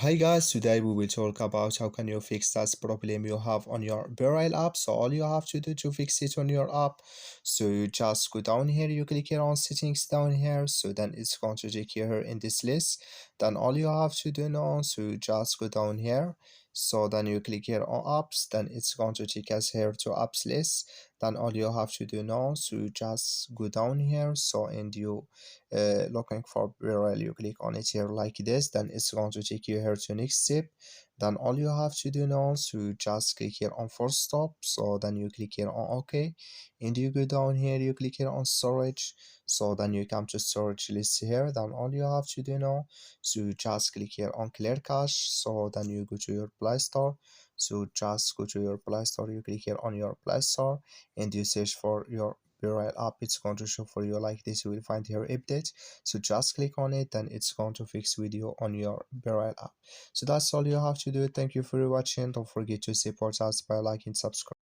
Hi guys, today we will talk about how can you fix that problem you have on your BeReal app. So all you have to do to fix it on your app, so you just go down here, you click here on settings down here, so then it's going to take you here in this list. Then all you have to do now, so you just go down here, so then you click here on apps, then it's going to take us here to apps list. Then all you have to do now, so you just go down here, so and you looking for BeReal, you click on it here like this, then it's going to take you here to next step. Then all you have to do now, so you just click here on force stop, so then you click here on OK, and you go down here, you click here on storage, so then you come to storage list here. Then all you have to do now, so you just click here on clear cache, so then you go to your Play Store, so just go to your Play Store, you click here on your Play Store, and you search for your BeReal app. It's going to show for you like this. You will find here update, so just click on it, then it's going to fix video on your BeReal app. So that's all you have to do. Thank you for watching. Don't forget to support us by liking, subscribe.